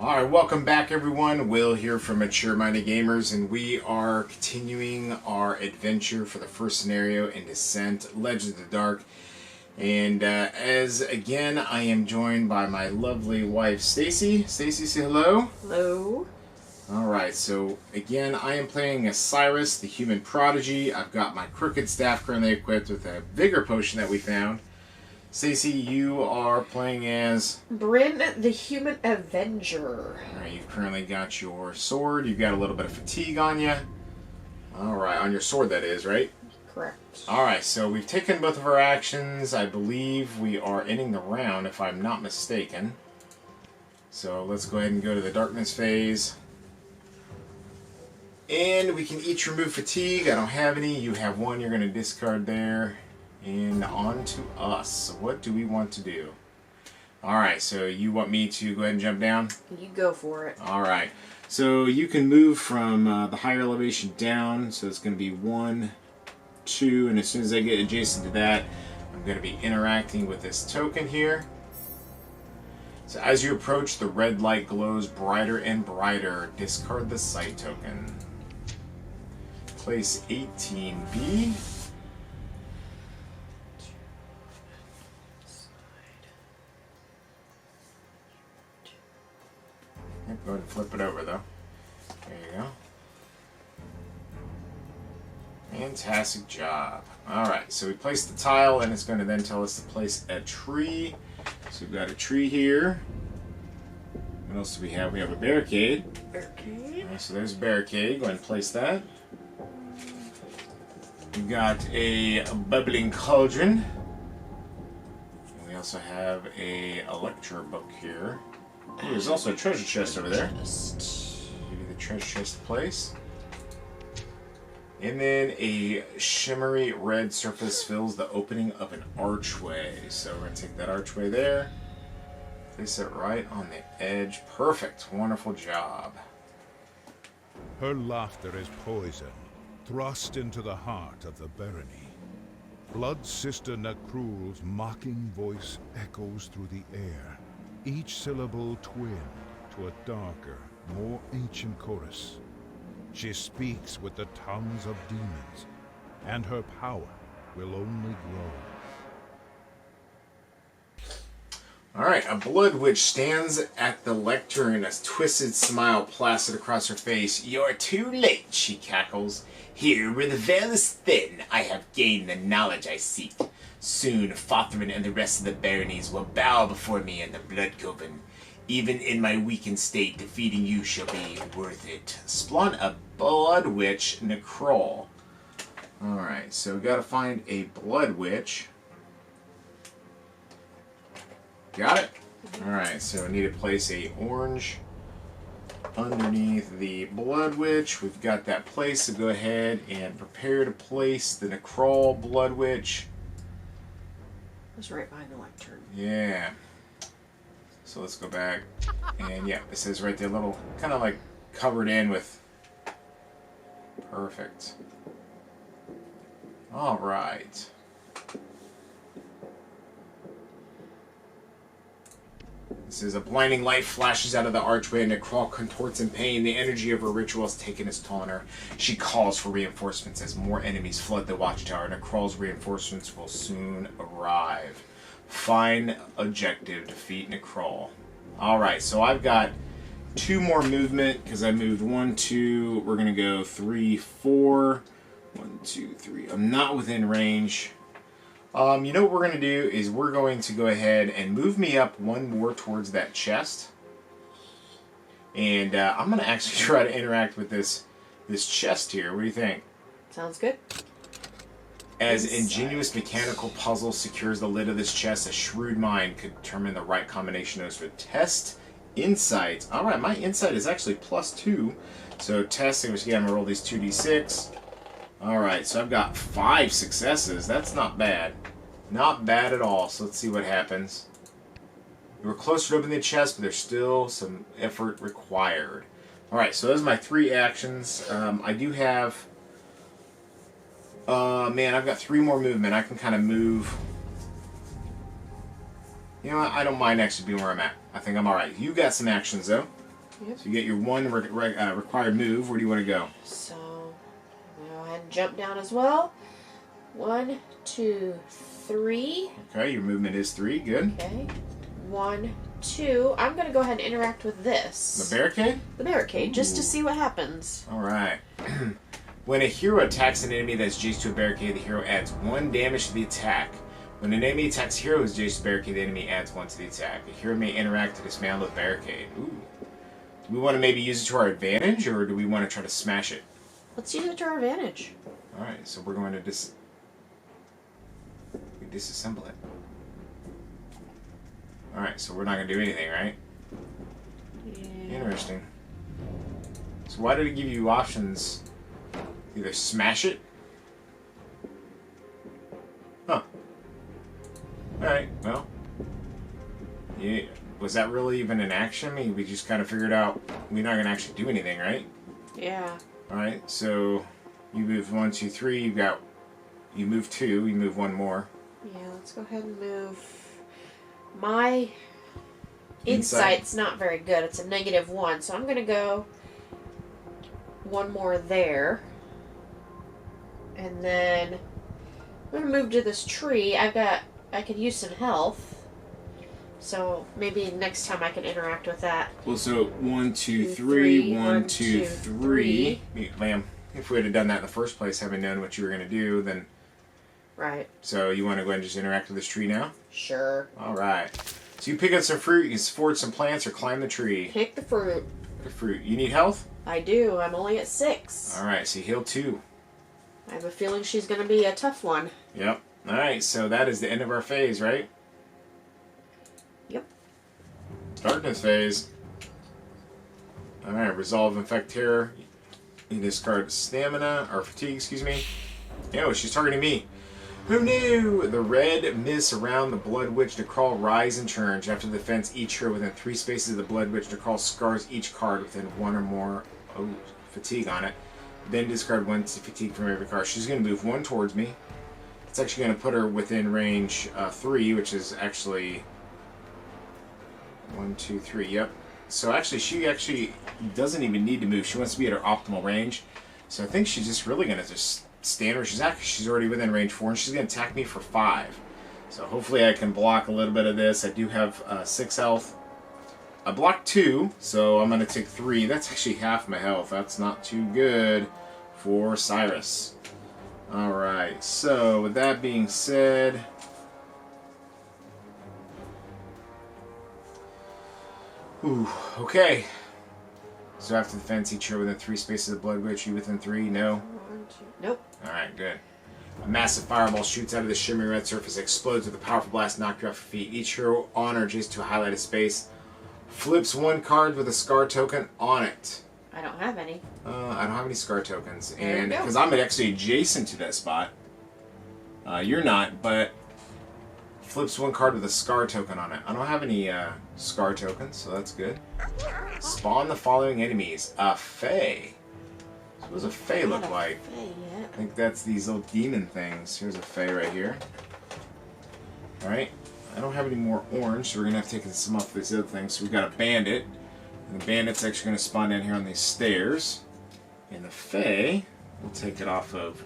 Alright, welcome back everyone. Will here from Mature Minded Gamers, and we are continuing our adventure for the first scenario in Descent, Legends of the Dark. And as again, I am joined by my lovely wife, Stacy. Stacy, say hello. Hello. Alright, so again, I am playing as Cyrus, the human prodigy. I've got my crooked staff currently equipped with a vigor potion that we found. Stacy, you are playing as Bryn, the human avenger. Alright, you've currently got your sword. You've got a little bit of fatigue on you. Alright, on your sword that is, right? Correct. Alright, so we've taken both of our actions. I believe we are ending the round, if I'm not mistaken. So let's go ahead and go to the darkness phase. And we can each remove fatigue. I don't have any. You have one. You're going to discard there. And on to us. So what do we want to do? Alright, so you want me to go ahead and jump down? You go for it. Alright, so you can move from the higher elevation down. So it's going to be 1, 2, and as soon as I get adjacent to that, I'm going to be interacting with this token here. So as you approach, the red light glows brighter and brighter. Discard the sight token. Place 18B. Yep, go ahead and flip it over though. There you go. Fantastic job. Alright, so we placed the tile and it's going to then tell us to place a tree. So we've got a tree here. What else do we have? We have a barricade. Barricade. Right, so there's a barricade. Go ahead and place that. We've got a bubbling cauldron. And we also have a lecture book here. Ooh, there's also a treasure chest over there. Give you the treasure chest place. And then a shimmery red surface fills the opening of an archway. So we're going to take that archway there. Place it right on the edge. Perfect. Wonderful job. Her laughter is poison, thrust into the heart of the barony. Blood Sister Nakrull's mocking voice echoes through the air, each syllable twin to a darker, more ancient chorus. She speaks with the tongues of demons, and her power will only grow. Alright, a blood witch stands at the lectern, a twisted smile placid across her face. "You're too late," she cackles. "Here, where the veil is thin, I have gained the knowledge I seek. Soon, Fothrin and the rest of the baronies will bow before me in the Blood Coven. Even in my weakened state, defeating you shall be worth it. Spawn a blood witch, Necrol." Alright, so we gotta find a blood witch. Got it? Alright, so I need to place a orange underneath the blood witch. We've got that place, so go ahead and prepare to place the Necrol blood witch. It's right behind the lectern. Yeah. So let's go back. And yeah, it says right there, little, kind of like covered in with. Perfect. Alright. This is a blinding light flashes out of the archway and Necrol contorts in pain. The energy of her ritual has taken its toll on her. She calls for reinforcements as more enemies flood the watchtower. Necrol's reinforcements will soon arrive. Fine objective, defeat Necrol. Alright, so I've got 2 more movement because I moved 1, 2, we're going to go 3, 4. 1, 2, 3. I'm not within range. You know what we're going to do is we're going to go ahead and move me up 1 more towards that chest. And I'm going to actually try to interact with this chest here. What do you think? Sounds good. As ingenious mechanical puzzle secures the lid of this chest, a shrewd mind could determine the right combination of those for test insight. Alright, my insight is actually +2. So testing, which again, I'm going to roll these 2d6. Alright, so I've got 5 successes. That's not bad. Not bad at all. So let's see what happens. We were closer to opening the chest, but there's still some effort required. Alright, so those are my 3 actions. I do have... man, I've got 3 more movement. I can kind of move You know what? I don't mind actually being where I'm at. I think I'm alright. You got some actions, though. Yep. So you get your one required move. Where do you want to go? So, go ahead and jump down as well. 1, 2, 3. Okay, your movement is 3. Good. Okay. 1, 2. I'm going to go ahead and interact with this. The barricade? The barricade, just to Ooh. see what happens. Alright. When a hero attacks an enemy that's adjacent to a barricade, the hero adds 1 damage to the attack. When an enemy attacks a hero who's adjacent to the barricade, the enemy adds 1 to the attack. A hero may interact to dismantle the barricade. Ooh. Do we want to maybe use it to our advantage, or do we want to try to smash it? Let's use it to our advantage. Alright, so we're going to disassemble it. Alright, so we're not going to do anything, right? Yeah. Interesting. So why did it give you options? Either smash it? Huh. Alright, well. Yeah. Was that really even an action? I mean, we just kind of figured out we're not going to actually do anything, right? Yeah. Alright, so you move 1, 2, 3, you move 2, you move 1 more. Yeah, let's go ahead and move. My insight's not very good. It's a -1, so I'm going to go 1 more there. And then I'm going to move to this tree. I could use some health. So maybe next time I can interact with that. Well, so 1, 2, 3, 3, 1, 2, 3. Ma'am, if we had done that in the first place, having known what you were going to do, then... Right. So you want to go ahead and just interact with this tree now? Sure. Alright. So you pick up some fruit, you can forage some plants, or climb the tree. Pick the fruit. The fruit. You need health? I do. I'm only at 6. Alright, so you heal 2. I have a feeling she's going to be a tough one. Yep. Alright, so that is the end of our phase, right? Yep. Darkness phase. Alright, resolve infect terror. You discard stamina, or fatigue, excuse me. Oh, she's targeting me. Who knew? The red mist around the Blood Witch to crawl rise and charge. After the defense, each hero within 3 spaces of the Blood Witch to crawl scars each card within 1 or more fatigue on it. Then discard 1 fatigue from every card. She's going to move 1 towards me. It's actually going to put her within range 3, which is actually 1, 2, 3. Yep. So actually, she actually doesn't even need to move. She wants to be at her optimal range. So I think she's just really going to just stand where she's at. She's already within range 4, and she's going to attack me for 5. So hopefully I can block a little bit of this. I do have 6 health. I blocked 2, so I'm going to take 3. That's actually half my health. That's not too good for Cyrus. Alright, so with that being said... Ooh, okay. So after the fence, each hero within 3 spaces of the Blood Witch, you within 3? No? 1, 2. Nope. Alright, good. A massive fireball shoots out of the shimmering red surface, explodes with a powerful blast, knocked you off your feet. Each hero on or adjacent to a highlighted space flips 1 card with a scar token on it. I don't have any. I don't have any scar tokens. There you And go. because I'm actually adjacent to that spot. You're not, but flips 1 card with a scar token on it. I don't have any scar tokens, so that's good. Spawn the following enemies. A Fae. So what does a Fae look Not a like? Fae yet. I think that's these little demon things. Here's a Fae right here. Alright. I don't have any more orange, so we're going to have to take some off these other things. So we've got a bandit. And the bandit's actually going to spawn down here on these stairs. And the Fae, we'll take it off of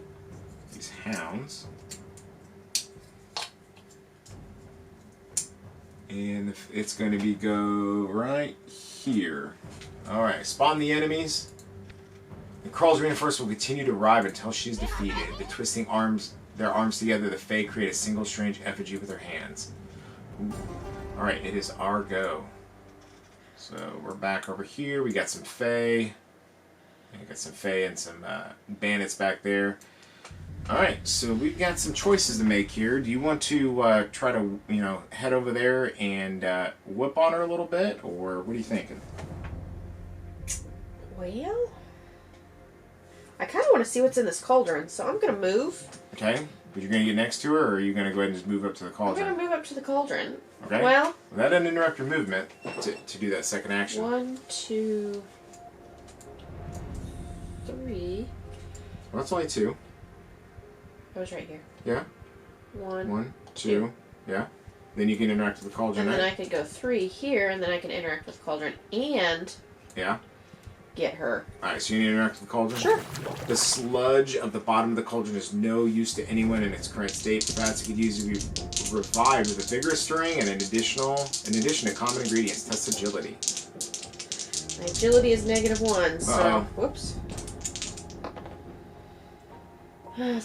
these hounds. And it's going to go right here. Alright, spawn the enemies. The Crawl's reinforcement will continue to arrive until she's defeated. The twisting their arms together, the Fae create a single strange effigy with their hands. Alright, it is our go. So we're back over here. We got some Fae. We got some Fae and some bandits back there. Alright, so we've got some choices to make here. Do you want to try to, head over there and whip on her a little bit? Or what are you thinking? Well, I kind of want to see what's in this cauldron, so I'm going to move. Okay, but you're going to get next to her, or are you going to go ahead and just move up to the I'm cauldron? going to move up to the cauldron. Okay. Well, That doesn't interrupt your movement to do that second action. 1, 2, 3. Well, that's only 2. It was right here. Yeah. 1, 2. 2. Yeah. Then you can interact with the cauldron. And then right? I could go 3 here, and then I can interact with the cauldron and Yeah? get her. Alright, so you need to interact with the cauldron? Sure. The sludge of the bottom of the cauldron is no use to anyone in its current state. Perhaps it could use to be revived with a vigorous stirring and in addition to common ingredients. Test agility. My agility is -1, so... Uh-oh. Whoops.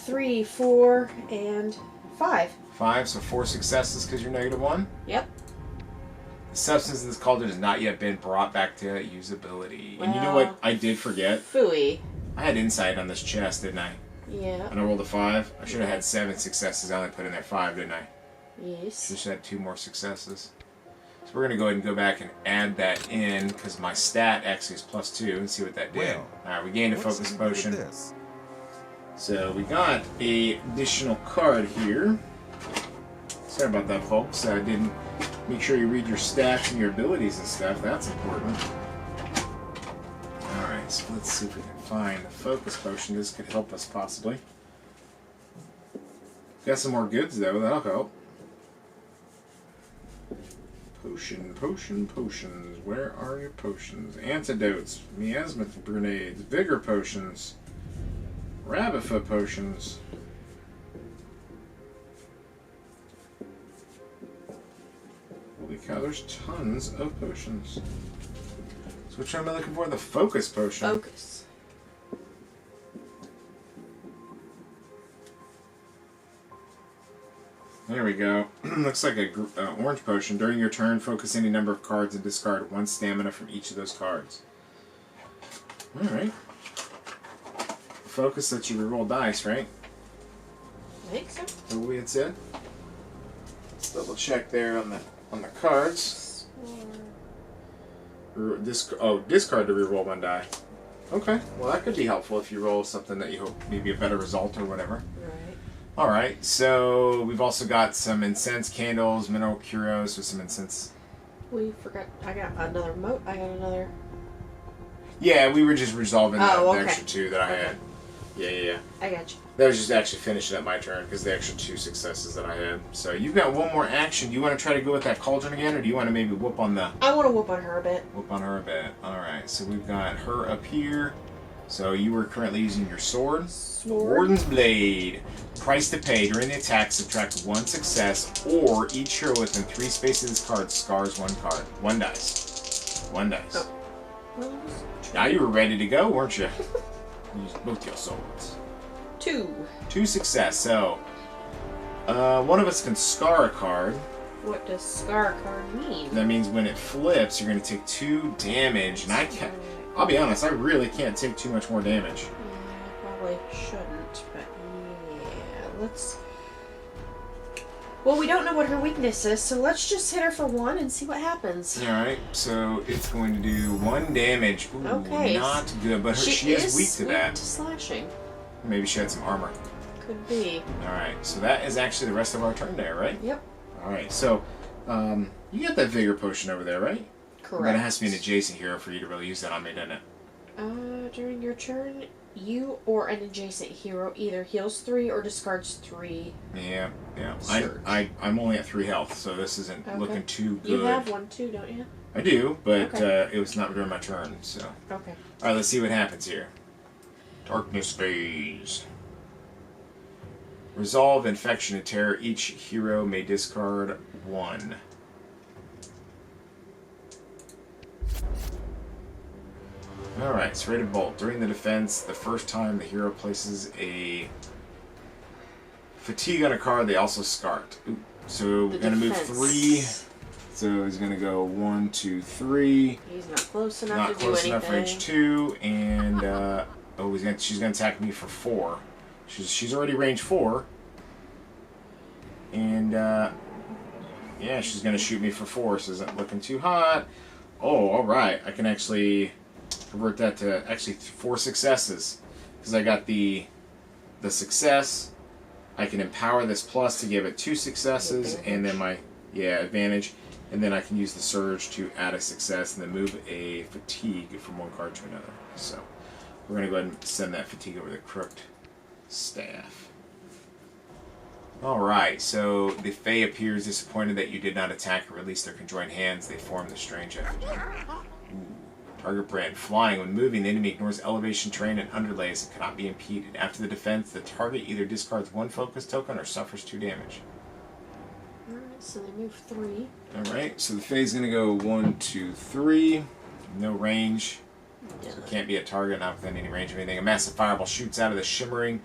3, 4, and 5. 5, so 4 successes because you're -1. Yep. The substance in this cauldron has not yet been brought back to usability. And you know what I did forget? Phooey. I had insight on this chest, didn't I? Yeah. And I rolled a 5. I should have had 7 successes. I only put in there 5, didn't I? Yes. Just had 2 more successes. So we're going to go ahead and go back and add that in because my stat actually is +2 and see what that did. Well, Alright, we gained a What's focus to do with potion. this? So we got a additional card here. Sorry about that, folks. I didn't make sure you read your stats and your abilities and stuff. That's important. Alright, so let's see if we can find the focus potion. This could help us possibly. Got some more goods though, that'll help. Potions. Where are your potions? Antidotes, miasma grenades, vigor potions, rabbit foot potions. Holy cow, there's tons of potions. So which one am I looking for? The focus potion. Focus. There we go. Looks like a orange potion. During your turn, focus any number of cards and discard 1 stamina from each of those cards. Alright. Focus lets you reroll dice, right? I think so. Is that what we had said? Let's double check there on the cards. Discard to reroll 1 die. Okay. Well, that could be helpful if you roll something that you hope maybe a better result or whatever. Right. Alright, so we've also got some incense candles, mineral curos with some incense. We forgot. I got another moat. I got another. Yeah, we were just resolving the okay. extra 2 that I had. Yeah. I got you. That was just actually finishing up my turn because the extra 2 successes that I had. So you've got 1 more action. Do you want to try to go with that cauldron again, or do you want to maybe whoop on the... I want to whoop on her a bit. Whoop on her a bit. Alright, so we've got her up here. So you were currently using your sword. Warden's Blade. Price to pay. During the attack, subtract 1 success, or each hero within 3 spaces of this card scars 1 card. 1 dice. 1 dice. Oh. Well, Now you were ready to go, weren't you? Use both your swords. 2. 2 success. So, one of us can scar a card. What does scar card mean? That means when it flips, you're going to take 2 damage, and I can't. I'll be honest, I really can't take too much more damage. Yeah, I probably shouldn't, but yeah, let's... Well, we don't know what her weakness is, so let's just hit her for 1 and see what happens. Alright, so it's going to do 1 damage. Ooh, Okay. not good, but she is weak to that. To slashing. Maybe she had some armor. Could be. Alright, so that is actually the rest of our turn there, right? Yep. Alright, so you got that vigor potion over there, right? Correct. But it has to be an adjacent hero for you to really use that on me, doesn't it? During your turn, you or an adjacent hero either heals 3 or discards 3. Yeah. Surge. I'm only at 3 health, so this isn't Okay. looking too good. You have 1 too, don't you? I do, but Okay. it was not during my turn, so. Okay. Alright, let's see what happens here. Darkness phase. Resolve infection and terror. Each hero may discard 1. Alright, serrated bolt. During the defense, the first time the hero places a fatigue on a card, they also scar it. Ooh. So we're going to move 3. So he's going to go 1, 2, 3. He's not close enough Not to close do enough for anything. H2. And, she's going to attack me for 4. She's already range 4. And, yeah, she's going to shoot me for 4, so isn't looking too hot. Oh, alright. I can actually convert that to actually 4 successes. Because I got the success. I can empower this plus to give it 2 successes, and then my, advantage. And then I can use the surge to add a success and then move a fatigue from one card to another. So, we're going to go ahead and send that fatigue over the crooked staff. Alright, so the Fae appears disappointed that you did not attack or release their conjoined hands. They form the strange effigy. Ooh. Target brand. Flying. When moving, the enemy ignores elevation, terrain, and underlays and cannot be impeded. After the defense, the target either discards 1 focus token or suffers 2 damage. Alright, so they move 3. Alright, so the Fae's going to go 1, 2, 3. No range. Yeah. So it can't be a target, not within any range of anything. A massive fireball shoots out of the shimmering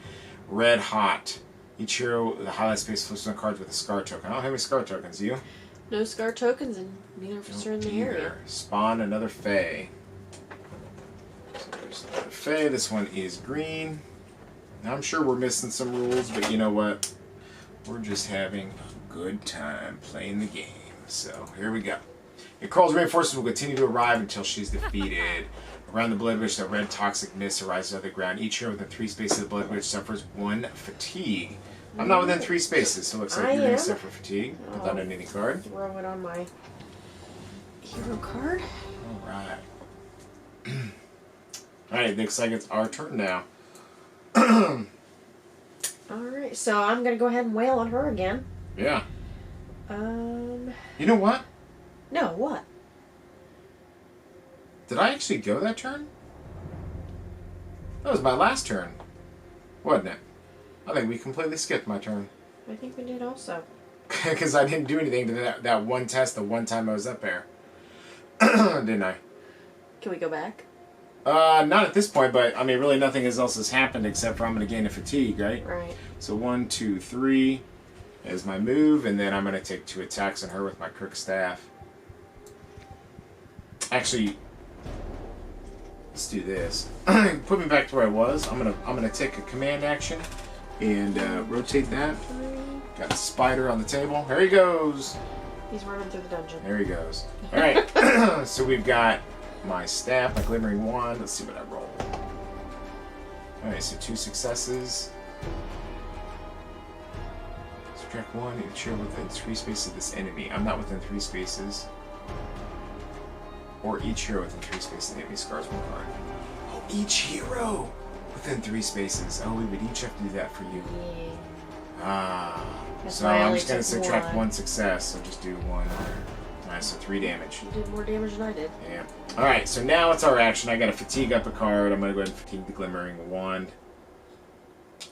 red hot. Each hero with a highlight space flips on cards with a scar token. I don't have any scar tokens, do you? No scar tokens, and neither of us are in the area. Spawn another Fae. So there's another Fae. This one is green. Now, I'm sure we're missing some rules, but you know what? We're just having a good time playing the game. So here we go. Your Crawl's reinforcements will continue to arrive until she's defeated. Around the Blood Witch, the red toxic mist arises out of the ground. Each hero within 3 spaces of the Blood Witch suffers 1 fatigue. I'm not within 3 spaces, so it looks like you're going to suffer fatigue. Put that on any card. Throw it on my hero card. Alright. Alright, looks like it's our turn now. Alright, so I'm going to go ahead and wail on her again. Yeah. You know what? No, what? Did I actually go that turn? That was my last turn. Wasn't it? I think we completely skipped my turn. I think we did also. Because I didn't do anything to that one test the one time I was up there. Didn't I? Can we go back? Not at this point, but I mean, really nothing else has happened except for I'm going to gain a fatigue, right? Right. So 1, 2, 3 is my move, and then I'm going to take 2 attacks on her with my crook staff. Actually, let's do this. Put me back to where I was. I'm gonna take a command action and rotate that. Got a spider on the table. There he goes. He's running through the dungeon. There he goes. All right. So we've got my staff, my glimmering wand. Let's see what I roll. All right. So 2 successes. Subtract 1. Each hero within 3 spaces of this enemy. I'm not within 3 spaces. Or each hero within 3 spaces of the enemy scars 1 card. Oh, each hero within 3 spaces. Oh, we would each have to do that for you. Yeah. Ah. That's So why I I'm only just going to took subtract 1. 1 success. So just do 1 there. Alright, so 3 damage. You did more damage than I did. Yeah. Alright, so now it's our action. I got to fatigue up a card. I'm going to go ahead and fatigue the glimmering wand.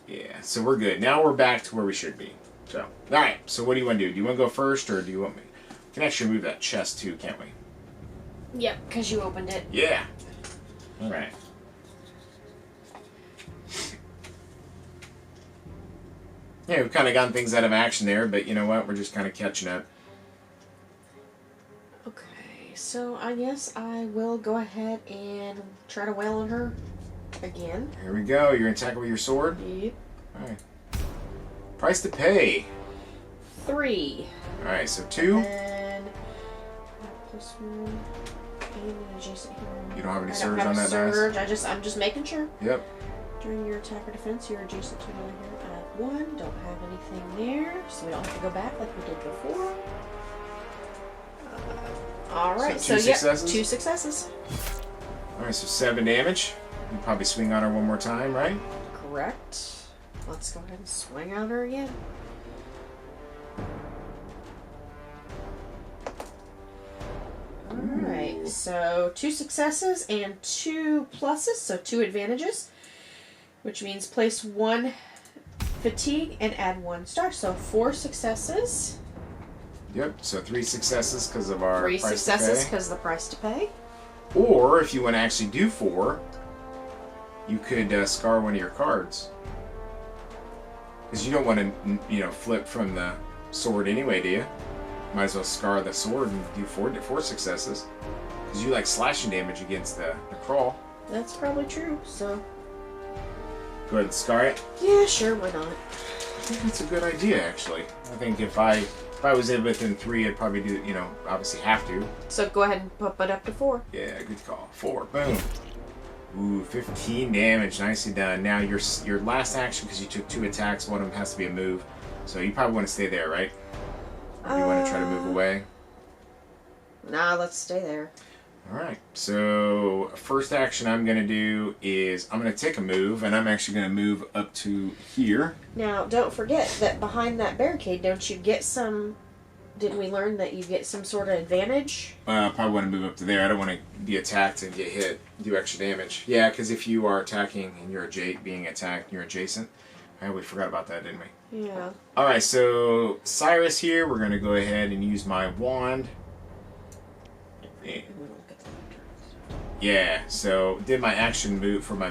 Yeah, so we're good. Now we're back to where we should be. So, alright, so what do you want to do? Do you want to go first, or do you want me? We can actually move that chest too, can't we? Yep, because you opened it. Yeah. Alright. Yeah, we've kind of gotten things out of action there, but you know what? We're just kind of catching up. Okay, so I guess I will go ahead and try to wail on her again. Here we go. You're attacking with your sword? Yep. Alright. Price to pay. 3. Alright, so 2. And +1. And an adjacent hero. You don't have any I surge don't have on a that surge. dice? I'm just making sure. Yep. During your attack or defense, you're adjacent to another hero. Add 1. Don't have anything there, so we don't have to go back like we did before. Alright, So 2 successes? 2 successes. Alright, so 7 damage. You probably swing on her one more time, right? Correct. Let's go ahead and swing on her again. Alright, so 2 successes and 2 pluses, so 2 advantages, which means place 1 fatigue and add 1 star, so 4 successes. Yep, so 3 successes because of our 3 price successes to pay. because of the price to pay. Or, if you want to actually do 4, you could scar one of your cards. Because you don't want to, flip from the sword anyway, do you? Might as well scar the sword and do 4 successes. Because you like slashing damage against the crawl. That's probably true, so... Go ahead and scar it. Yeah, sure, why not? I think that's a good idea, actually. I think if I was in within 3, I'd probably do, obviously have to. So go ahead and pump it up to 4. Yeah, good call. 4, boom. Ooh, 15 damage. Nicely done. Now, your last action, because you took 2 attacks, one of them has to be a move. So you probably want to stay there, right? Or do you want to try to move away? Nah, let's stay there. Alright, so first action I'm going to do is I'm going to take a move, and I'm actually going to move up to here. Now, don't forget that behind that barricade, don't you get some didn't we learn that you get some sort of advantage? Probably want to move up to there. I don't want to be attacked and get hit, do extra damage. Yeah, because if you are attacking and you're being attacked, you're adjacent. We forgot about that, didn't we? Yeah. Alright, so Cyrus here, we're going to go ahead and use my wand. Yeah, so did my action move for my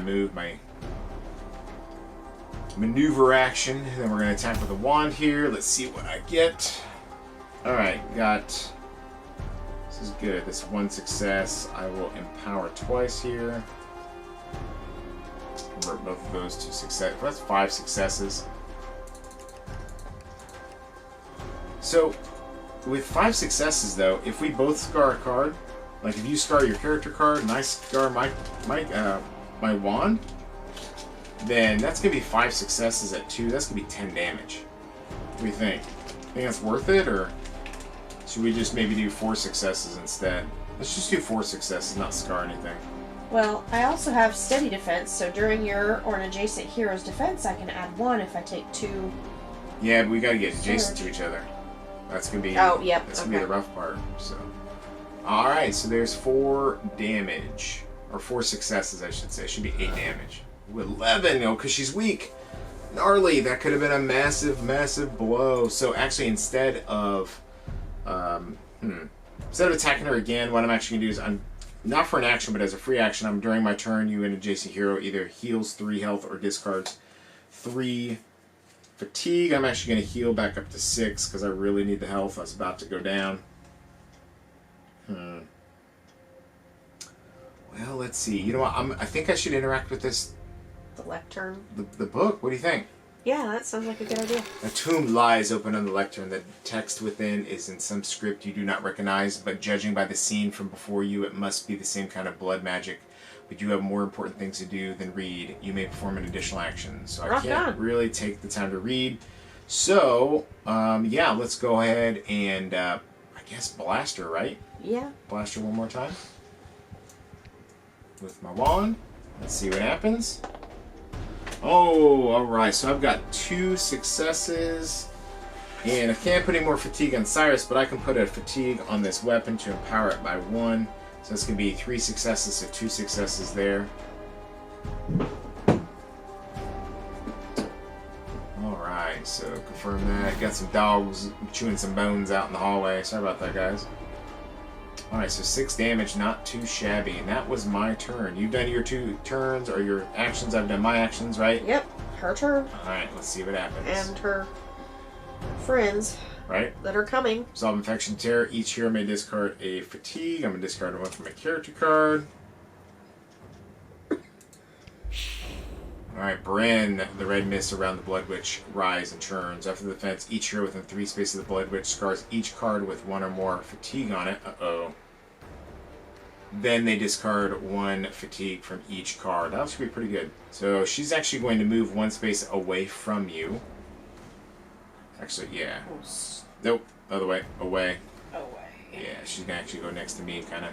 maneuver action. Then we're going to attack with a wand here. Let's see what I get. Alright, got... This is good. This one success. I will empower twice here. Convert both of those to success. That's 5 successes. So, with 5 successes though, if we both scar a card, like if you scar your character card and I scar my wand, then that's gonna be 5 successes at 2. That's gonna be 10 damage. What do you think? Think that's worth it, or should we just maybe do 4 successes instead? Let's just do 4 successes, not scar anything. Well, I also have steady defense, so during your or an adjacent hero's defense, I can add 1 if I take 2. Yeah, but we gotta get adjacent to each other. That's gonna be. Oh, yep. That's gonna be the rough part. So, all right. So there's 4 damage, or 4 successes, I should say. It should be 8 damage. 11, because she's weak. Gnarly. That could have been a massive, massive blow. So actually, instead of attacking her again, what I'm actually gonna do is I'm not for an action, but as a free action, I'm during my turn, you and adjacent hero either heals 3 health or discards 3 fatigue. I'm actually going to heal back up to 6 because I really need the health. That's about to go down. Well, let's see. You know what? I think I should interact with this. The lectern. The book. What do you think? Yeah, that sounds like a good idea. A tomb lies open on the lectern. The text within is in some script you do not recognize, but judging by the scene from before you, it must be the same kind of blood magic. But you have more important things to do than read. You may perform an additional action. So I can't really take the time to read. So, yeah, let's go ahead and, I guess, blast her, right? Yeah. Blast her one more time. With my wand. Let's see what happens. Oh, alright. So I've got 2 successes. And I can't put any more fatigue on Cyrus, but I can put a fatigue on this weapon to empower it by 1. So it's going to be 3 successes, so 2 successes there. Alright, so confirm that. Got some dogs chewing some bones out in the hallway. Sorry about that, guys. Alright, so 6 damage, not too shabby. And that was my turn. You've done your 2 turns, or your actions. I've done my actions, right? Yep, her turn. Alright, let's see what happens. And her friends. Right? That are coming. Resolve Infection Terror. Each hero may discard a fatigue. I'm going to discard 1 from my character card. Alright, Bren, the red mist around the Blood Witch rise and churns. After the defense, each hero within 3 spaces of the Blood Witch scars each card with 1 or more fatigue on it. Uh-oh. Then they discard 1 fatigue from each card. That should be pretty good. So she's actually going to move 1 space away from you. Actually, yeah. Nope, other way. Away. Yeah, she's going to actually go next to me, kind of.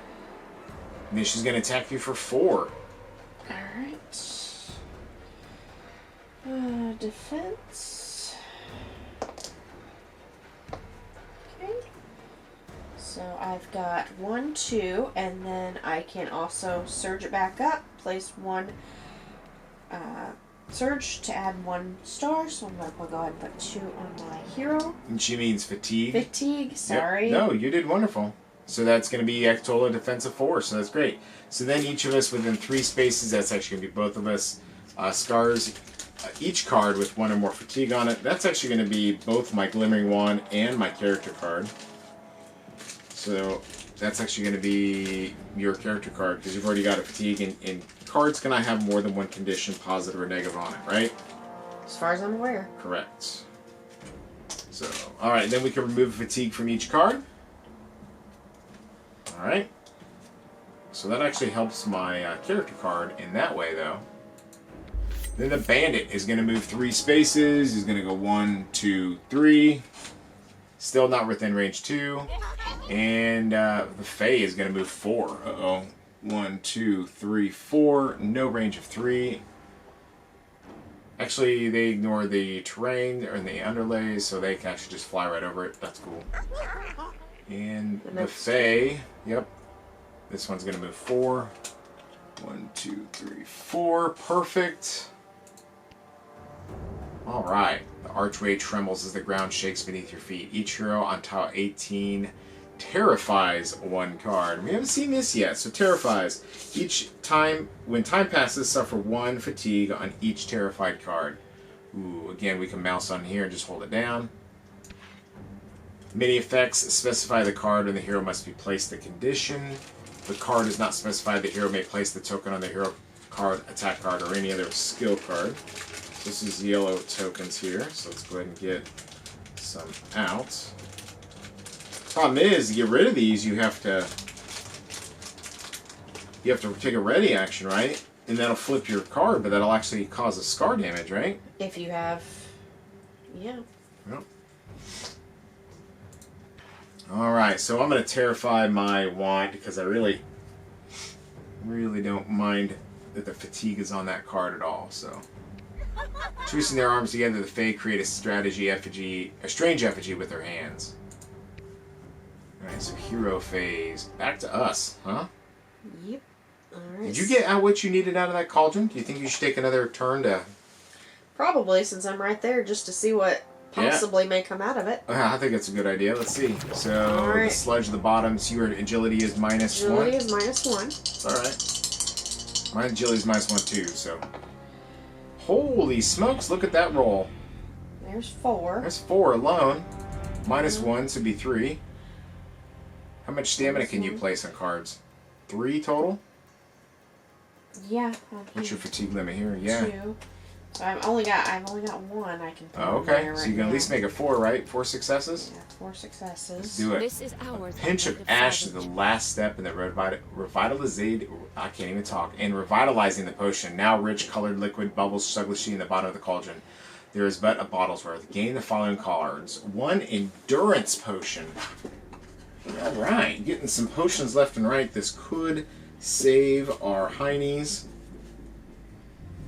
And then she's going to attack you for 4. Alright. Defense. Okay. So I've got 1, 2, and then I can also surge it back up. Place 1 surge to add 1 star. So I'm going to go ahead and put 2 on my hero. And she means fatigue. Fatigue, sorry. Yep. No, you did wonderful. So that's going to be a total of defensive 4, so that's great. So then each of us within 3 spaces, that's actually going to be both of us, scars each card with 1 or more fatigue on it. That's actually going to be both my Glimmering Wand and my character card. So that's actually going to be your character card because you've already got a fatigue, and cards can I have more than 1 condition, positive or negative on it, right? As far as I'm aware. Correct. So, alright, then we can remove fatigue from each card. Alright. So that actually helps my character card in that way, though. Then the bandit is going to move 3 spaces. He's going to go 1, 2, 3. Still not within range 2. And the Fae is going to move 4. Uh-oh. 1, 2, 3, 4. No range of 3. Actually, they ignore the terrain and the underlays, so they can actually just fly right over it. That's cool. And the Fae, yep. This one's going to move 4. 1, 2, 3, 4. Perfect. Alright. The archway trembles as the ground shakes beneath your feet. Each hero on tile 18 terrifies 1 card. We haven't seen this yet, so terrifies. Each time, when time passes, suffer 1 fatigue on each terrified card. Ooh, again, we can mouse on here and just hold it down. Many effects specify the card and the hero must be placed the condition. The card is not specified. The hero may place the token on the hero card, attack card, or any other skill card. So this is yellow tokens here, so let's go ahead and get some out. Problem is, to get rid of these, you have to take a ready action, right? And that'll flip your card, but that'll actually cause a scar damage, right? If you have, yeah. Yep. Alright, so I'm going to terrify my wand because I really don't mind that the fatigue is on that card at all. So, twisting their arms together, the Fae create a strange effigy with their hands. Alright, so hero phase. Back to us, huh? Yep. Alright. Did you get out what you needed out of that cauldron? Do you think you should take another turn to... Probably, since I'm right there, just to see what possibly may come out of it. I think that's a good idea. Let's see. So, Alright. the sludge at the bottom, so your agility is -1. Agility is -1. It's alright. My agility is -1 too, so... Holy smokes, look at that roll. There's 4. There's 4 alone. -1, so it'd be 3. How much stamina can you place on cards? 3 total? Yeah. What's your fatigue limit here? Yeah. 2. So I've only got 1 I can throw Oh, okay. in there So you can at least make a 4, right? 4 successes? Yeah, 4 successes. Let's do it. This is ours. A pinch of ash is the last step in the I can't even talk. In revitalizing the potion. Now rich colored liquid bubbles sluggishly in the bottom of the cauldron. There is but a bottle's worth. Gain the following cards. 1 endurance potion. Alright, getting some potions left and right. This could save our heinies.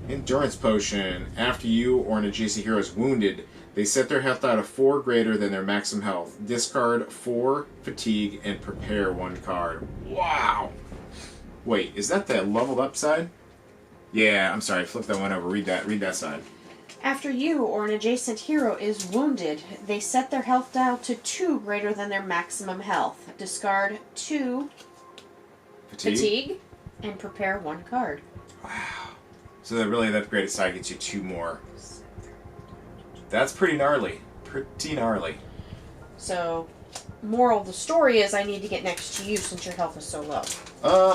Endurance potion. After you or an adjacent hero is wounded, they set their health out of 4 greater than their maximum health. Discard 4 fatigue and prepare 1 card. Wow! Wait, is that the leveled up side? Yeah, I'm sorry, flip that one over. Read that side. After you or an adjacent hero is wounded, they set their health down to 2 greater than their maximum health. Discard 2 fatigue and prepare 1 card. Wow. So that really, that upgraded side gets you 2 more. That's pretty gnarly. Pretty gnarly. So, moral of the story is I need to get next to you since your health is so low.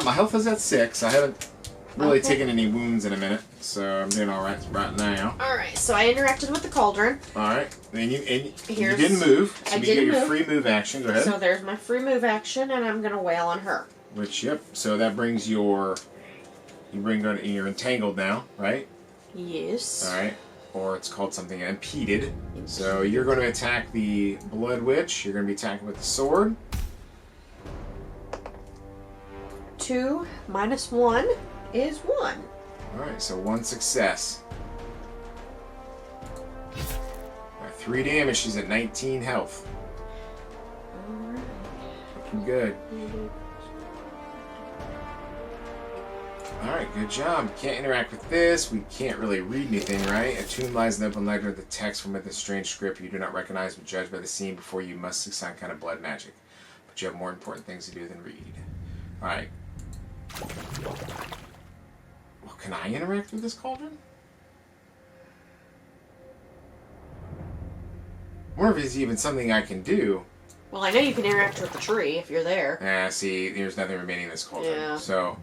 My health is at 6. I haven't really taken any wounds in a minute, so I'm doing alright right now. Alright, so I interacted with the cauldron. Alright, and you didn't move, so you get your free move action. Go ahead. So there's my free move action, and I'm going to wail on her. Which, yep, so that brings you're entangled now, right? Yes. Alright, or it's called something impeded. So you're going to attack the Blood Witch. You're going to be attacking with the sword. 2 minus 1 is 1. Alright, so 1 success. Alright, 3 damage. She's at 19 health. Alright. Looking good. Alright, good job. Can't interact with this. We can't really read anything, right? A tomb lies in the open ledger. The text from a strange script you do not recognize but judge by the scene before you must see some kind of blood magic. But you have more important things to do than read. Alright. Well, can I interact with this cauldron? I wonder if it's even something I can do. Well, I know you can interact with the tree if you're there. See, there's nothing remaining in this cauldron. Yeah. So...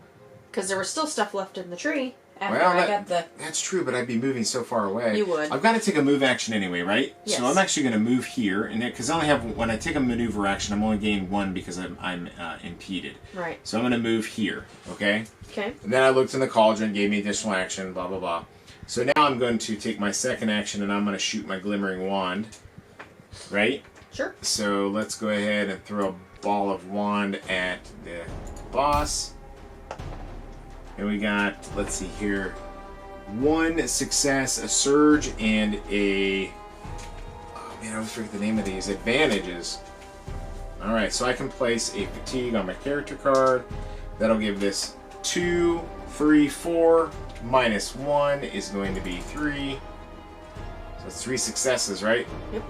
Because there was still stuff left in the tree after Well, I got the... That's true, but I'd be moving so far away. You would. I've got to take a move action anyway, right? Yes. So I'm actually going to move here, and because I only have, when I take a maneuver action, I'm only gaining 1 because I'm impeded. Right. So I'm going to move here, okay? Okay. And then I looked in the cauldron, gave me additional action, blah, blah, blah. So now I'm going to take my second action, and I'm going to shoot my glimmering wand, right? Sure. So let's go ahead and throw a ball of wand at the boss. And we got, let's see here, 1 success, a surge, and a... Oh man, I always forget the name of these. Advantages. Alright, so I can place a fatigue on my character card. That'll give this 2, 3, 4. Minus 1 is going to be 3. So it's 3 successes, right? Yep.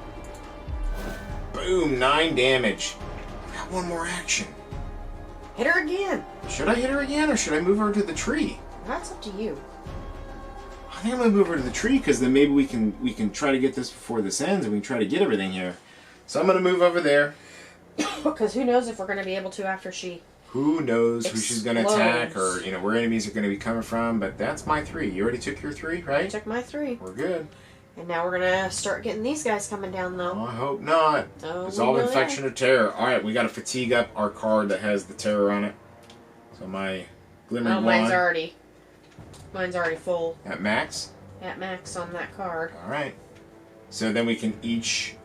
Boom, 9 damage. I've got 1 more action. Hit her again. Should I hit her again, or should I move her to the tree? That's up to you. I think I'm gonna move her to the tree because then maybe we can try to get this before this ends, and we can try to get everything here. So I'm gonna move over there. Because who knows if we're gonna be able to after she. Who knows who she's gonna attack, or explodes. where enemies are gonna be coming from? But that's my 3. You already took your 3, I right? took my 3. We're good. And now we're gonna start getting these guys coming down Oh, though. I hope not. Oh, Dissolve we will Infection or Terror. Alright, we gotta fatigue up our card that has the terror on it. So my Glimmering Oh, Wand mine's already full at max. at max on that card. Alright. So then we can each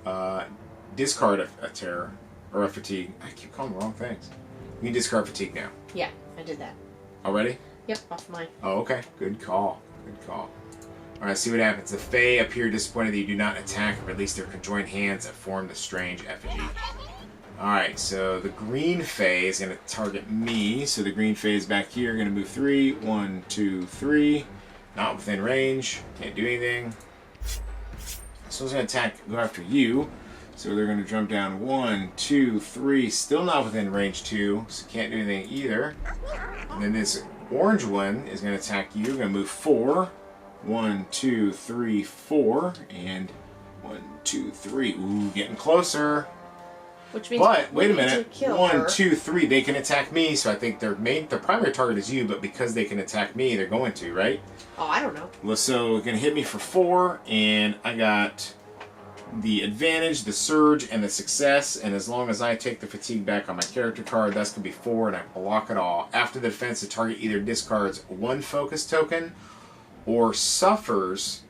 discard a terror or a fatigue. I keep calling the wrong things. You can discard fatigue now. Yeah, I did that. Already? Yep, off mine. Oh, okay. Good call. Good call. Alright, see what happens. The Fae appear disappointed that you do not attack and release their conjoined hands that form the strange effigy. Alright, so the green Fae is going to target me. So the green Fae is back here. Going to move 3. 1, 2, 3. Not within range. Can't do anything. So it's going to go after you. So they're going to jump down 1, 2, 3. Still not within range 2. So can't do anything either. And then this orange one is going to attack you. Going to move 4. 1, 2, 3, 4. And 1, 2, 3. Ooh, getting closer. Which means But we wait a need minute, to kill 1, her. 2, 3, they can attack me, so I think their primary target is you, but because they can attack me, they're going to, right? Oh, I don't know. Well, so it's gonna hit me for 4, and I got the advantage, the surge, and the success, and as long as I take the fatigue back on my character card, that's gonna be 4, and I block it all. After the defense, the target either discards 1 focus token or suffers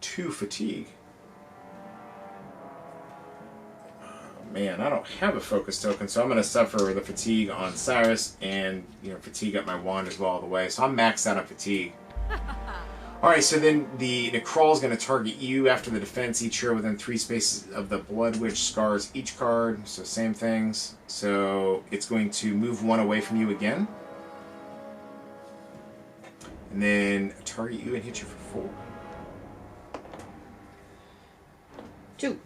2 fatigue. Man, I don't have a focus token, so I'm going to suffer the fatigue on Cyrus and, fatigue up my wand as well all the way. So I'm maxed out on fatigue. Alright, so then the Crawl is going to target you after the defense. Each hero within 3 spaces of the Blood Witch scars each card. So same things. So it's going to move 1 away from you again. And then target you and hit you for 4. 2.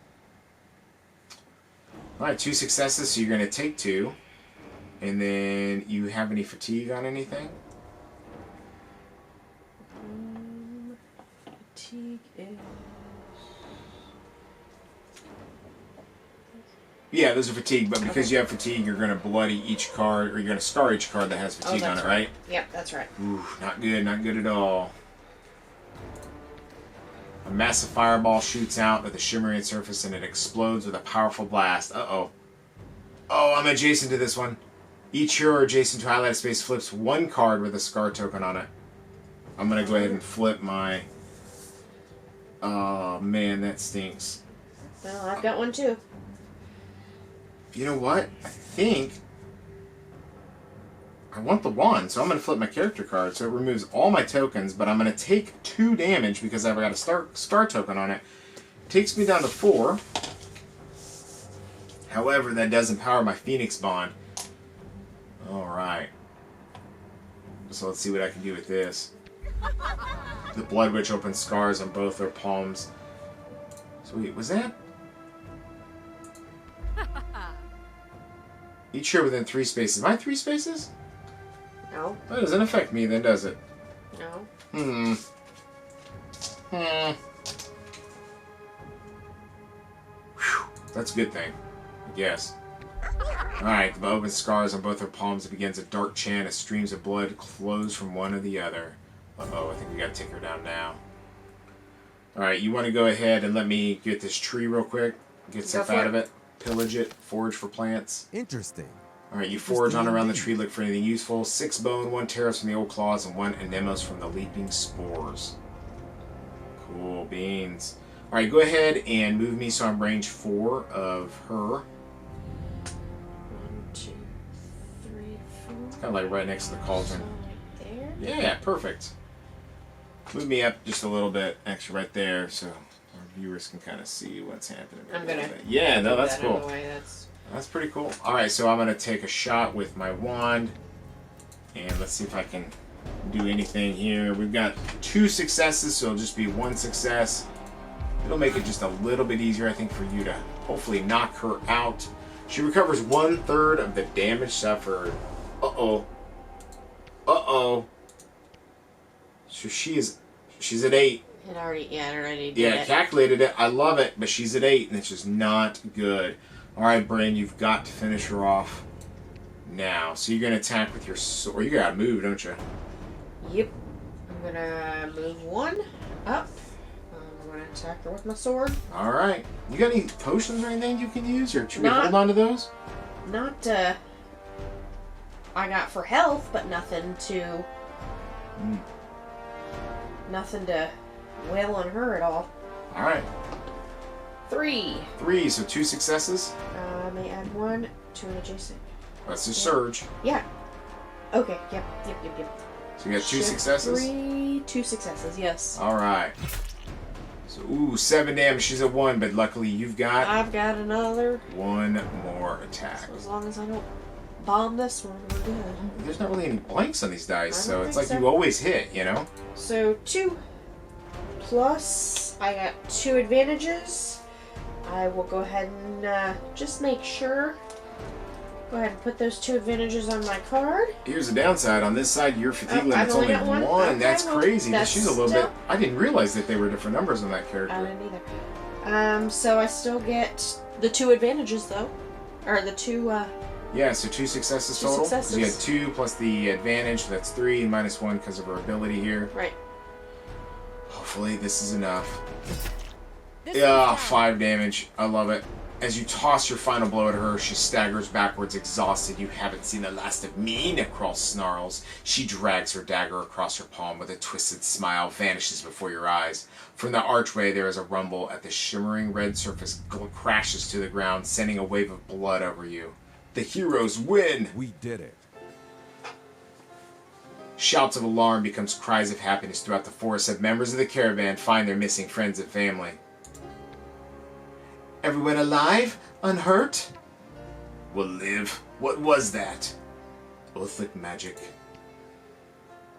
Alright, 2 successes, so you're going to take 2. And then, you have any fatigue on anything? Fatigue is... Yeah, those are fatigue, but because you have fatigue, you're going to bloody each card, or you're going to scar each card that has fatigue on it, right? Yep, that's right. Ooh, not good at all. A massive fireball shoots out of the shimmering surface and it explodes with a powerful blast. Uh-oh. Oh, I'm adjacent to this one. Each hero adjacent to highlighted space flips 1 card with a scar token on it. I'm going to go ahead and flip my... Oh, man, that stinks. Well, I've got one too. You know what? I think... I want the wand, so I'm going to flip my character card, so it removes all my tokens, but I'm going to take 2 damage because I've got a scar token on it. Takes me down to 4. However, that does empower my Phoenix Bond. Alright. So let's see what I can do with this. The Blood Witch opens scars on both their palms. So wait, was that... Each hero within 3 spaces. Am I 3 spaces? No. That doesn't affect me then, does it? No. Whew. That's a good thing, I guess. Alright, the open scars on both her palms. It begins a dark chant as streams of blood flows from one to the other. Uh-oh, I think we gotta take her down now. Alright, you want to go ahead and let me get this tree real quick? Get stuff out of it. Pillage it. Forage for plants. Interesting. Alright, you forage on around the tree, look for anything useful. 6 bone, 1 terrace from the old claws, and 1 anemones from the leaping spores. Cool beans. Alright, go ahead and move me so I'm range 4 of her. 1, 2, 3, 4. It's kind of like right next to the cauldron. Right there. Yeah, perfect. Move me up just a little bit, actually right there, so our viewers can kind of see what's happening. I'm gonna. Yeah, no, that's that out of cool. the way. That's pretty cool. All right, so I'm gonna take a shot with my wand, and let's see if I can do anything here. We've got 2 successes, so it'll just be 1 success. It'll make it just a little bit easier, I think, for you to hopefully knock her out. She recovers 1/3 of the damage suffered. Uh-oh. Uh-oh. So she's at 8. It already did Yeah, it. calculated it. I love it, but she's at 8, and it's just not good. All right, Brain, you've got to finish her off now. So you're going to attack with your sword. You got to move, don't you? Yep. I'm gonna move 1 up. I'm gonna attack her with my sword. All right. You got any potions or anything you can use, or should we Not- hold on to those? Not, I got for health, but nothing to... Nothing to wail on her at all. All right. 3. 3, so 2 successes. I may add 1 to an adjacent. That's a surge. Yeah. Okay, yep. So you got 2 Shift successes. 2 successes, yes. All right. So, 7 damage. She's at 1, but luckily you've got I've got another. 1 more attack. So as long as I don't bomb this one, we're good. There's not really any blanks on these dice, I so don't it's think like so. you always hit, you know? So 2 plus, I got 2 advantages. I will go ahead and just make sure. Go ahead and put those 2 advantages on my card. Here's the downside. On this side, your fatigue limit's I've only only got 1. 1. Okay, That's well, crazy. that's She's a little still- bit... I didn't realize that they were different numbers on that I character. didn't either. So I still get the 2 advantages though. Or the 2, Yeah, so 2 successes 2 total. successes. So you had 2 plus the advantage, so that's 3, and minus 1 because of her ability here. right. Hopefully this is enough. Yeah, 5 damage. I love it. As you toss your final blow at her, she staggers backwards, exhausted. You haven't seen the last of me, Necrol snarls. She drags her dagger across her palm with a twisted smile, vanishes before your eyes. From the archway, there is a rumble at the shimmering red surface crashes to the ground, sending a wave of blood over you. The heroes win! We did it. Shouts of alarm becomes cries of happiness throughout the forest as members of the caravan find their missing friends and family. Everyone alive? Unhurt? Will live? What was that? Oathlick magic.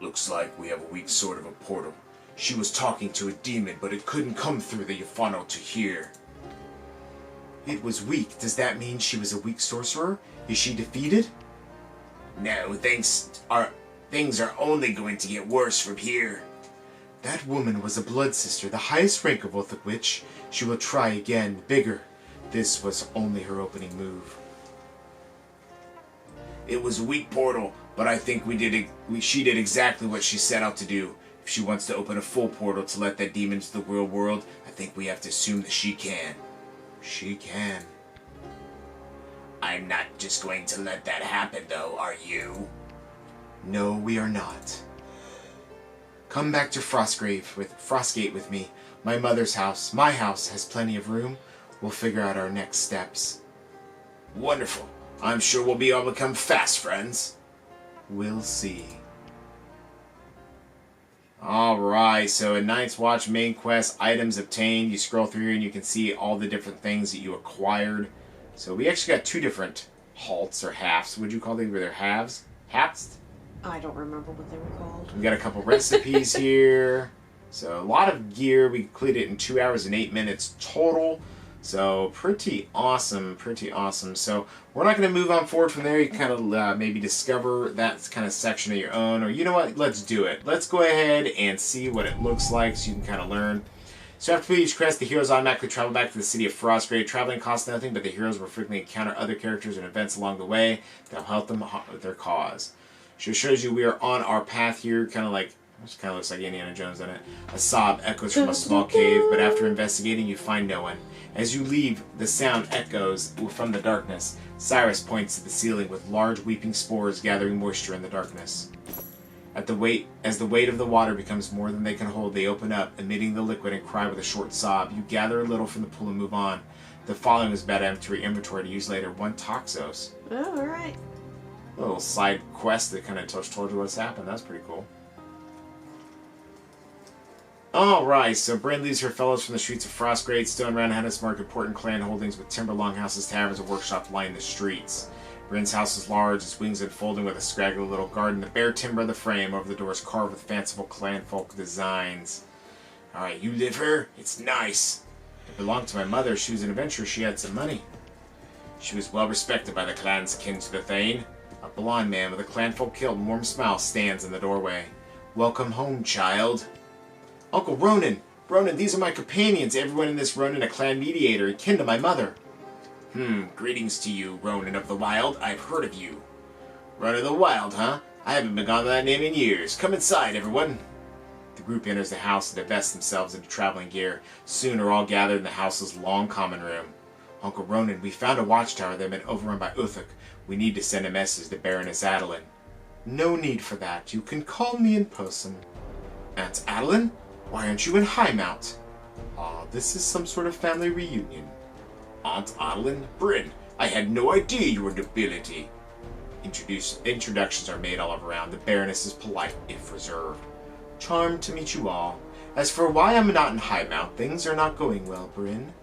Looks like we have a weak sort of a portal. She was talking to a demon, but it couldn't come through the funnel to hear. It was weak. Does that mean she was a weak sorcerer? Is she defeated? No, things are only going to get worse from here. That woman was a blood sister, the highest rank of Oathlick Witch. She will try again, bigger. This was only her opening move. It was a weak portal, but I think she did exactly what she set out to do. If she wants to open a full portal to let that demon into the real world, I think we have to assume that she can. She can. I'm not just going to let that happen, though, are you? No, we are not. Come back to Frostgate with me. My mother's house, my house, has plenty of room. We'll figure out our next steps. Wonderful. I'm sure we'll be able to become fast friends. We'll see. Alright, so in Night's Watch main quest, items obtained. You scroll through and you can see all the different things that you acquired. So we actually got 2 different halts or halves. Would you call them? Were they halves? Halves? I don't remember what they were called. We got a couple recipes here. So a lot of gear. We completed it in 2 hours and 8 minutes total. So pretty awesome, pretty awesome. So we're not going to move on forward from there. You can kind of maybe discover that kind of section of your own. Or you know what? Let's do it. Let's go ahead and see what it looks like so you can kind of learn. So after each quest, the heroes automatically travel back to the city of Frostgrave. Traveling costs nothing, but the heroes will frequently encounter other characters and events along the way that will help them with their cause. So it shows you we are on our path here, kind of like, which kind of looks like Indiana Jones in it. A sob echoes from a small cave, but after investigating, you find no one. As you leave, the sound echoes from the darkness. Cyrus points to the ceiling with large weeping spores gathering moisture in the darkness. As the weight of the water becomes more than they can hold, they open up, emitting the liquid, and cry with a short sob. You gather a little from the pool and move on. The following is bad inventory to use later. 1 Toxos. Oh, alright. A little side quest that kind of told you what's happened. That's pretty cool. Alright, so Bryn leads her fellows from the streets of Frostgrade. Stone Round Hennis mark important clan holdings with timber longhouses, taverns, and workshops line the streets. Bryn's house is large, its wings unfolding with a scraggly little garden. The bare timber of the frame over the door is carved with fanciful clan folk designs. Alright, you live here? It's nice. It belonged to my mother. She was an adventurer. She had some money. She was well respected by the clans kin to the Thane. A blond man with a clanfolk kilt and warm smile stands in the doorway. Welcome home, child. Uncle Ronan! Ronan, these are my companions. Everyone in this Ronan a clan mediator and kin to my mother. Greetings to you, Ronan of the Wild. I've heard of you. Ronan of the Wild, huh? I haven't been gone by that name in years. Come inside, everyone. The group enters the house and divest themselves into traveling gear. Soon are all gathered in the house's long common room. Uncle Ronan, we found a watchtower that had been overrun by Uthuk. We need to send a message to Baroness Adeline. No need for that. You can call me in person. Aunt Adeline? Why aren't you in Highmount? This is some sort of family reunion. Aunt Adeline? Bryn, I had no idea you were nobility. Introductions are made all around. The Baroness is polite, if reserved. Charmed to meet you all. As for why I'm not in Highmount, things are not going well, Bryn.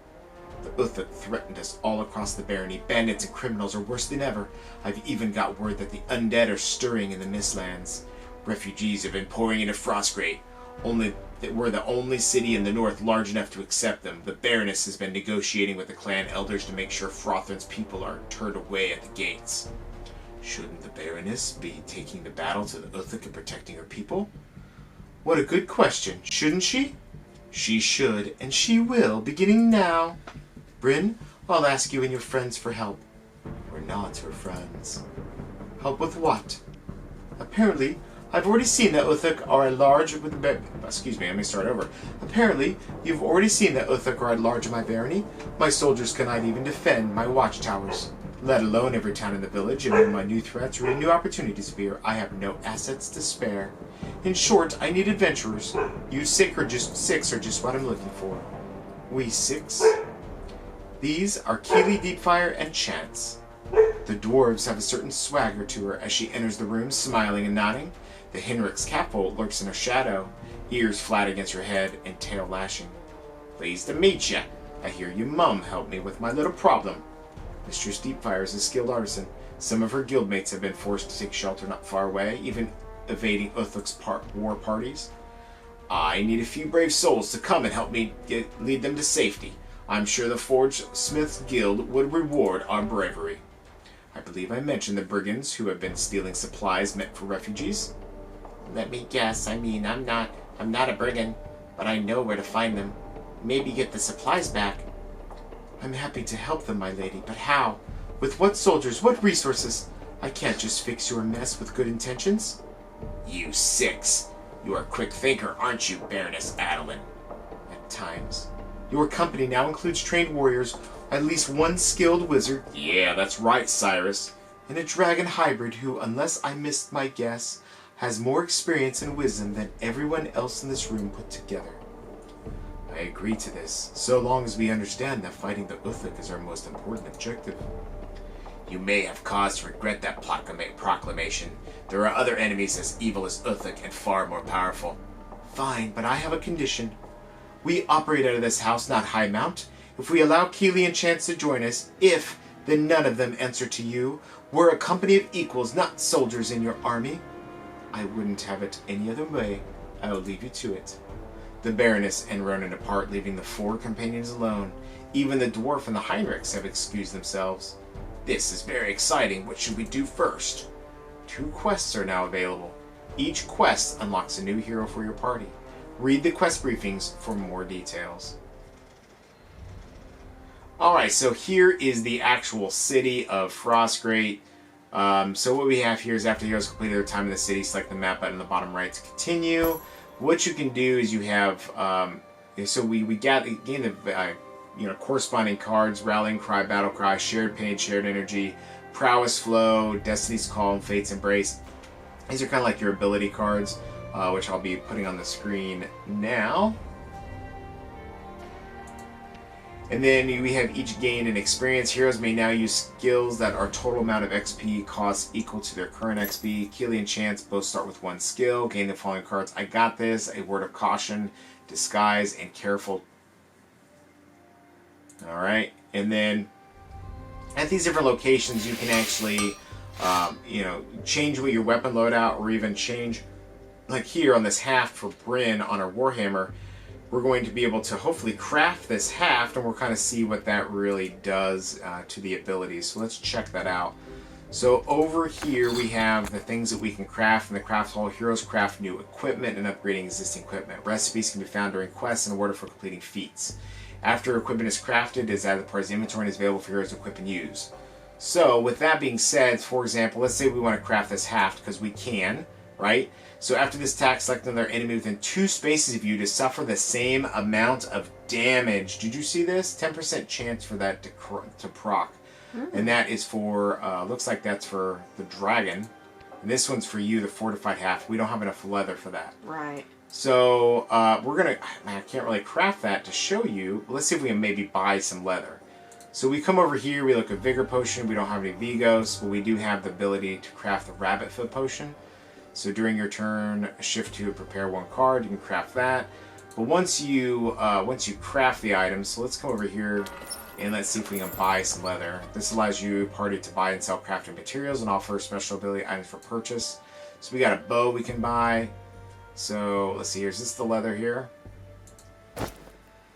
The Uthuk threatened us all across the barony. Bandits and criminals are worse than ever. I've even got word that the undead are stirring in the Mistlands. Refugees have been pouring into Frostgrade. Only that we're the only city in the north large enough to accept them. The Baroness has been negotiating with the clan elders to make sure Frothrin's people are turned away at the gates. Shouldn't the Baroness be taking the battle to the Uthuk and protecting her people? What a good question. Shouldn't she? She should, and she will, beginning now. Bryn, I'll ask you and your friends for help. We're not her friends. Help with what? Apparently, I've already seen that Uthuk are at large with the excuse me, let me start over. Apparently, you've already seen that Uthuk are at large in my barony. My soldiers cannot even defend my watchtowers, let alone every town in the village, and when my new threats or new opportunities appear, I have no assets to spare. In short, I need adventurers. You six are just what I'm looking for. We six? These are Keely, Deepfire, and Chance. The dwarves have a certain swagger to her as she enters the room, smiling and nodding. The Henrik's catfolk lurks in her shadow, ears flat against her head and tail lashing. Pleased to meet ya. I hear your mum helped me with my little problem. Mistress Deepfire is a skilled artisan. Some of her guildmates have been forced to take shelter not far away, even evading Uthuk's war parties. I need a few brave souls to come and help me lead them to safety. I'm sure the Forge Smiths Guild would reward our bravery. I believe I mentioned the brigands who have been stealing supplies meant for refugees. Let me guess. I'm not a brigand, but I know where to find them. Maybe get the supplies back. I'm happy to help them, my lady, but how? With what soldiers? What resources? I can't just fix your mess with good intentions. You six. You're a quick thinker, aren't you, Baroness Adeline? At times. Your company now includes trained warriors, at least one skilled wizard. Yeah, that's right, Cyrus. And a dragon hybrid who, unless I missed my guess, has more experience and wisdom than everyone else in this room put together. I agree to this, so long as we understand that fighting the Uthuk is our most important objective. You may have cause to regret that proclamation. There are other enemies as evil as Uthuk and far more powerful. Fine, but I have a condition. We operate out of this house, not Highmount. If we allow Keely and Chance to join us, then none of them answer to you. We're a company of equals, not soldiers in your army. I wouldn't have it any other way. I will leave you to it. The Baroness and Ronan depart, leaving the four companions alone. Even the dwarf and the Heinrichs have excused themselves. This is very exciting. What should we do first? 2 quests are now available. Each quest unlocks a new hero for your party. Read the quest briefings for more details. Alright, so here is the actual city of Frostgrade. So what we have here is after heroes completed their time in the city, select the map button in the bottom right to continue. What you can do is you have, so we gain the corresponding cards: Rallying Cry, Battle Cry, Shared Pain, Shared Energy, Prowess Flow, Destiny's Call, and Fate's Embrace. These are kind of like your ability cards, which I'll be putting on the screen now. And then we have each gain an experience. Heroes may now use skills that are total amount of XP costs equal to their current XP. Keely and Chance both start with 1 skill. Gain the following cards: I Got This, A Word of Caution, disguise, and careful. Alright, and then at these different locations you can actually change what your weapon loadout, or even change, like here on this haft for Bryn on our Warhammer, we're going to be able to hopefully craft this haft, and we'll kind of see what that really does to the abilities. So let's check that out. So over here we have the things that we can craft in the craft hall. Heroes craft new equipment and upgrading existing equipment. Recipes can be found during quests and awarded for completing feats. After equipment is crafted, it is added to the party's inventory and is available for heroes to equip and use. So with that being said, for example, let's say we want to craft this haft, because we can, right? So after this attack, select another enemy within 2 spaces of you to suffer the same amount of damage. Did you see this? 10% chance for that to proc. And that is for, looks like that's for the dragon. And this one's for you, the fortified haft. We don't have enough leather for that. Right. So we're going to, I can't really craft that to show you. Let's see if we can maybe buy some leather. So we come over here, we look at Vigor Potion. We don't have any Vigos, but we do have the ability to craft the Rabbit Foot Potion. So during your turn, shift to prepare 1 card. You can craft that. But once you craft the items, so let's come over here and let's see if we can buy some leather. This allows you party to buy and sell crafting materials and offer special ability items for purchase. So we got a bow we can buy. So let's see here. Is this the leather here?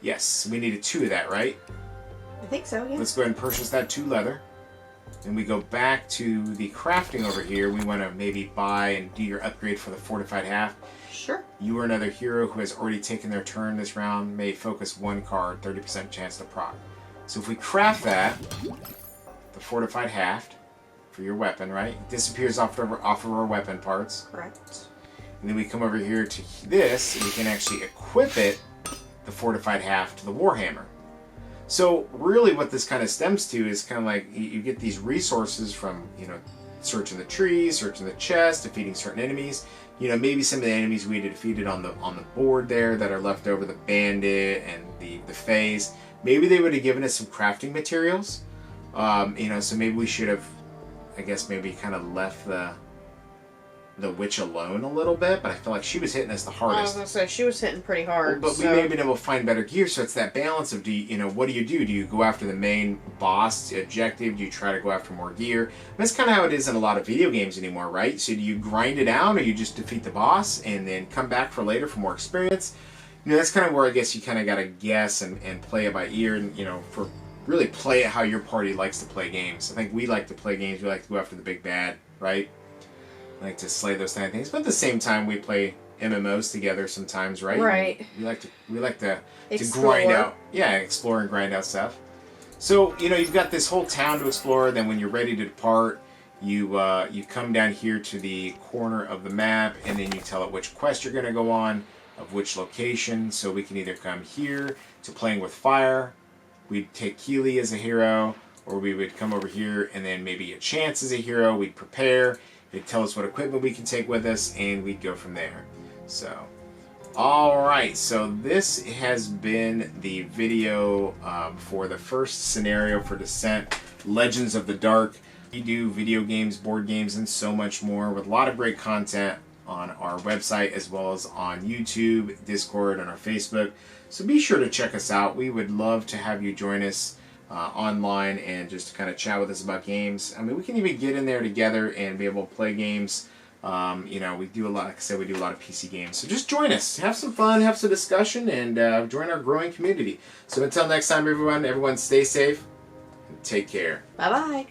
Yes, we needed 2 of that, right? I think so, yeah. Let's go ahead and purchase that 2 leather. Then we go back to the crafting over here. We want to maybe buy and do your upgrade for the fortified haft. Sure. You or another hero who has already taken their turn this round may focus 1 card, 30% chance to proc. So if we craft that, the fortified haft for your weapon, right? It disappears off of our weapon parts. Correct. And then we come over here to this, and we can actually equip it, the fortified haft, to the Warhammer. So really what this kind of stems to is kind of like you get these resources from, searching the trees, searching the chest, defeating certain enemies. Maybe some of the enemies we defeated on the board there that are left over, the bandit and the phase. Maybe they would have given us some crafting materials. So maybe we should have, I guess, maybe kind of left the witch alone a little bit, but I feel like she was hitting us the hardest. I was going to say, she was hitting pretty hard. But we may have been able to find better gear, so it's that balance of, what do you do? Do you go after the main boss objective? Do you try to go after more gear? And that's kind of how it is in a lot of video games anymore, right? So do you grind it out, or you just defeat the boss and then come back for later for more experience? That's kind of where I guess you kind of got to guess and play it by ear, and, for really play it how your party likes to play games. I think we like to play games, we like to go after the big bad, right? Like to slay those kind of things, but at the same time we play MMOs together sometimes, right? Right. We like to grind out, explore and grind out stuff. So you've got this whole town to explore. Then when you're ready to depart, you come down here to the corner of the map, and then you tell it which quest you're going to go on, of which location. So we can either come here to playing with fire. We'd take Keeley as a hero, or we would come over here and then maybe a Chance as a hero. We'd prepare. They'd tell us what equipment we can take with us, and we'd go from there. So, alright, so this has been the video for the first scenario for Descent, Legends of the Dark. We do video games, board games, and so much more with a lot of great content on our website, as well as on YouTube, Discord, and our Facebook. So be sure to check us out. We would love to have you join us online and just kind of chat with us about games. I mean, we can even get in there together and be able to play games. We do a lot, like I said, we do a lot of PC games. So just join us, have some fun, have some discussion, and join our growing community. So until next time, everyone stay safe and take care. Bye-bye.